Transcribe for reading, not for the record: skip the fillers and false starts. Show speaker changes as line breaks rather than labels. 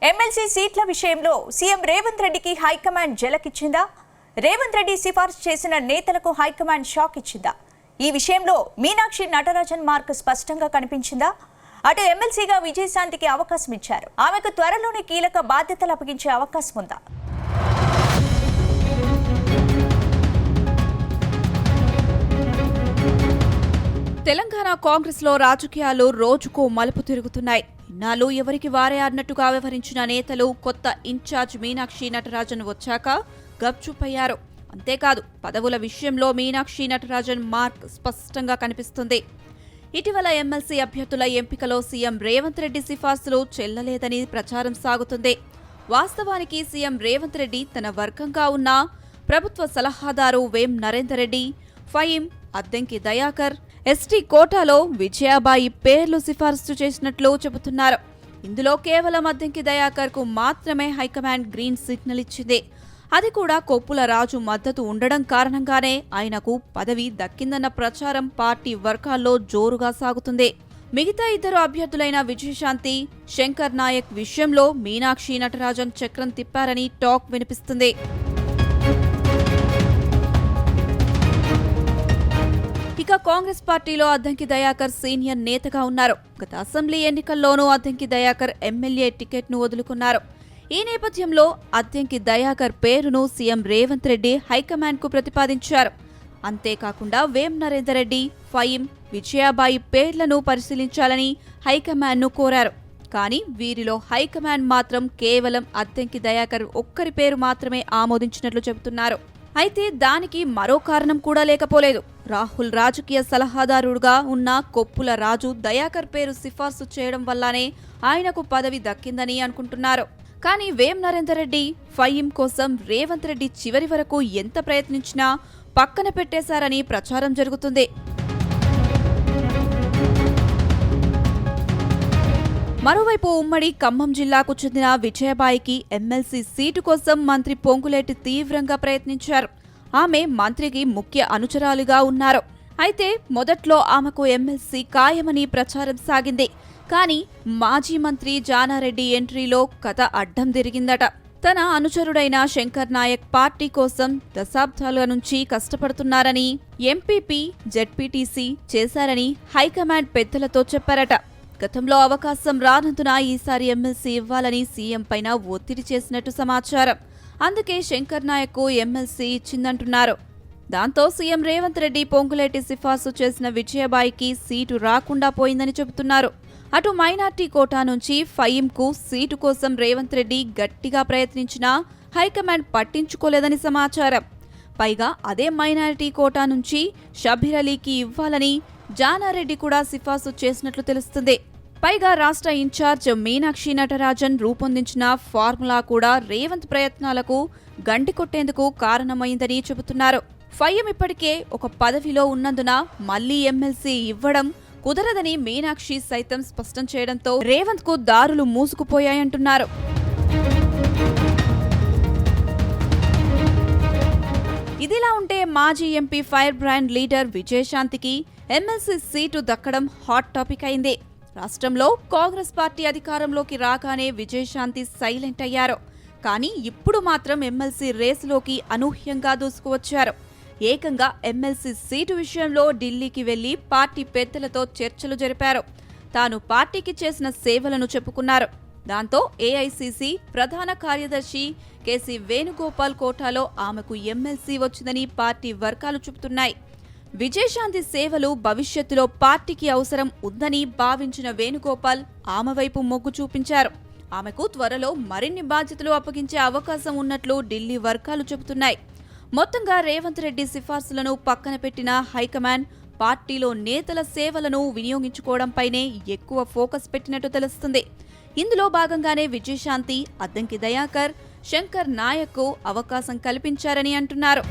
MLC సీట్ల విషయంలో CM Revanth రెడ్డికి హైకమాండ్ జలకిచ్చిందా? రేవంత్ రెడ్డి సిఫార్సు చేసిన నేతలకు హైకమాండ్ షాక్ ఇచ్చిందా? ఈ విషయంలో మీనాక్షి నటరాజన్ మార్క్ స్పష్టంగా కనిపించిందా? అటు ఎమ్మెల్సీగా విజయశాంతికి అవకాశం ఇచ్చారు. ఆమెకు త్వరలోనే కీలక బాధ్యతలు అప్పగించే అవకాశం ఉందా?
తెలంగాణ కాంగ్రెస్ లో రాజకీయాలు రోజుకో మలుపు తిరుగుతున్నాయి. ఇన్నాళ్ళు ఎవరికి వారే అన్నట్టుగా వ్యవహరించిన నేతలు కొత్త ఇన్ఛార్జ్ మీనాక్షి నటరాజన్ వచ్చాక గప్చుపయ్యారు. అంతేకాదు, పదవుల విషయంలో మీనాక్షి నటరాజన్ మార్క్ స్పష్టంగా కనిపిస్తుంది. ఇటీవల ఎమ్మెల్సీ అభ్యర్థుల ఎంపికలో సీఎం రేవంత్ రెడ్డి సిఫార్సులు చెల్లలేదని ప్రచారం సాగుతుంది. వాస్తవానికి సీఎం రేవంత్ రెడ్డి తన వర్గంగా ఉన్న ప్రభుత్వ సలహాదారు వేం నరేందర్ రెడ్డి, ఫహీం, అద్దంకి దయాకర్, ఎస్టీ కోటాలో విజయాబాయి పేర్లు సిఫార్సు చేసినట్లు చెబుతున్నారు. ఇందులో కేవలం అద్దంకి దయాకర్ కు మాత్రమే హైకమాండ్ గ్రీన్ సిగ్నల్ ఇచ్చింది. అది కూడా కొప్పుల రాజు మద్దతు ఉండడం కారణంగానే ఆయనకు పదవి దక్కిందన్న ప్రచారం పార్టీ వర్గాల్లో జోరుగా సాగుతుంది. మిగతా ఇద్దరు అభ్యర్థులైన విజయశాంతి, శంకర్ నాయక్ విషయంలో మీనాక్షి నటరాజన్ చక్రం తిప్పారని టాక్ వినిపిస్తుంది. ఇక కాంగ్రెస్ పార్టీలో అద్దంకి దయాకర్ సీనియర్ నేతగా ఉన్నారు. గత అసెంబ్లీ ఎన్నికల్లోనూ అద్దంకి దయాకర్ ఎమ్మెల్యే టికెట్ను వదులుకున్నారు. ఈ నేపథ్యంలో అద్దంకి దయాకర్ పేరును సీఎం రేవంత్ రెడ్డి హైకమాండ్ కు ప్రతిపాదించారు. అంతేకాకుండా వేం నరేందర్ రెడ్డి, ఫహీం, విజయాబాయి పేర్లను పరిశీలించాలని హైకమాండ్ ను కోరారు. కానీ వీరిలో హైకమాండ్ మాత్రం కేవలం అద్దంకి దయాకర్ ఒక్కరి పేరు మాత్రమే ఆమోదించినట్లు చెబుతున్నారు. అయితే దానికి మరో కారణం కూడా లేకపోలేదు. రాహుల్ రాజకీయ సలహాదారుడుగా ఉన్న కొప్పుల రాజు దయాకర్ పేరు సిఫార్సు చేయడం వల్లనే ఆయనకు పదవి దక్కిందని అనుకుంటున్నారు. కానీ వేం నరేందర్ రెడ్డి, ఫహీం కోసం రేవంత్ రెడ్డి చివరి వరకు ఎంత ప్రయత్నించినా పక్కన పెట్టేశారని ప్రచారం జరుగుతుంది. మరోవైపు ఉమ్మడి ఖమ్మం జిల్లాకు చెందిన విజయబాయికి ఎమ్మెల్సీ సీటు కోసం మంత్రి పొంగులేటి తీవ్రంగా ప్రయత్నించారు. ఆమె మంత్రికి ముఖ్య అనుచరాలుగా ఉన్నారు. అయితే మొదట్లో ఆమెకు ఎమ్మెల్సీ ఖాయమని ప్రచారం సాగింది. కానీ మాజీ మంత్రి జానారెడ్డి ఎంట్రీలో కథ అడ్డం తిరిగిందట. తన అనుచరుడైన శంకర్ నాయక్ పార్టీ కోసం దశాబ్దాల నుంచి కష్టపడుతున్నారని, ఎంపీపీ, జెడ్పీటీసీ చేశారని హైకమాండ్ పెద్దలతో చెప్పారట. గతంలో అవకాశం రానందున ఈసారి ఎమ్మెల్సీ ఇవ్వాలని సీఎం పైన ఒత్తిడి చేసినట్టు సమాచారం. అందుకే శంకర్ నాయక్ ఎమ్మెల్సీ ఇచ్చిందంటున్నారు. దాంతో సీఎం రేవంత్ రెడ్డి పొంగులేటి సిఫార్సు చేసిన విజయబాయికి సీటు రాకుండా పోయిందని చెబుతున్నారు. అటు మైనార్టీ కోటా నుంచి ఫహీంకు సీటు కోసం రేవంత్ రెడ్డి గట్టిగా ప్రయత్నించినా హైకమాండ్ పట్టించుకోలేదని సమాచారం. పైగా అదే మైనారిటీ కోటా నుంచి షబీర్ అలీకి ఇవ్వాలని జానారెడ్డి కూడా సిఫార్సు చేసినట్లు తెలుస్తుంది. పైగా రాష్ట్ర ఇన్ఛార్జ్ మీనాక్షి నటరాజన్ రూపొందించిన ఫార్ములా కూడా రేవంత్ ప్రయత్నాలకు గండి కొట్టేందుకు కారణమైందని చెబుతున్నారు. ఫహీం ఇప్పటికే ఒక పదవిలో ఉన్నందున మళ్లీ ఎమ్మెల్సీ ఇవ్వడం కుదరదని మీనాక్షి సైతం స్పష్టం చేయడంతో రేవంత్ కు దారులు మూసుకుపోయాయంటున్నారు. ఇదిలా ఉంటే మాజీ ఎంపీ ఫైర్ బ్రాండ్ లీడర్ విజయశాంతికి ఎమ్మెల్సీ సీటు దక్కడం హాట్ టాపిక్ అయింది. రాష్ట్రంలో కాంగ్రెస్ పార్టీ అధికారంలోకి రాగానే విజయశాంతి సైలెంట్ అయ్యారు. కానీ ఇప్పుడు మాత్రం ఎమ్మెల్సీ రేసులోకి అనూహ్యంగా దూసుకువచ్చారు. ఏకంగా ఎమ్మెల్సీ సీటు విషయంలో ఢిల్లీకి వెళ్లి పార్టీ పెద్దలతో చర్చలు జరిపారు. తాను పార్టీకి చేసిన సేవలను చెప్పుకున్నారు. దాంతో ఏఐసీసీ ప్రధాన కార్యదర్శి కేసీ వేణుగోపాల్ కోటాలో ఆమెకు ఎమ్మెల్సీ వచ్చిందని పార్టీ వర్గాలు చెబుతున్నాయి. విజయశాంతి సేవలు భవిష్యత్తులో పార్టీకి అవసరం ఉందని భావించిన వేణుగోపాల్ ఆమె వైపు మొగ్గు చూపించారు. ఆమెకు త్వరలో మరిన్ని బాధ్యతలు అప్పగించే అవకాశం ఉన్నట్లు ఢిల్లీ వర్గాలు చెబుతున్నాయి. మొత్తంగా రేవంత్ రెడ్డి సిఫార్సులను పక్కన పెట్టిన హైకమాండ్ పార్టీలో నేతల సేవలను వినియోగించుకోవడంపైనే ఎక్కువ ఫోకస్ పెట్టినట్టు తెలుస్తుంది. ఇందులో భాగంగానే విజయశాంతి, అద్దంకి దయాకర్, శంకర్ నాయక్ కు అవకాశం కల్పించారని అంటున్నారు.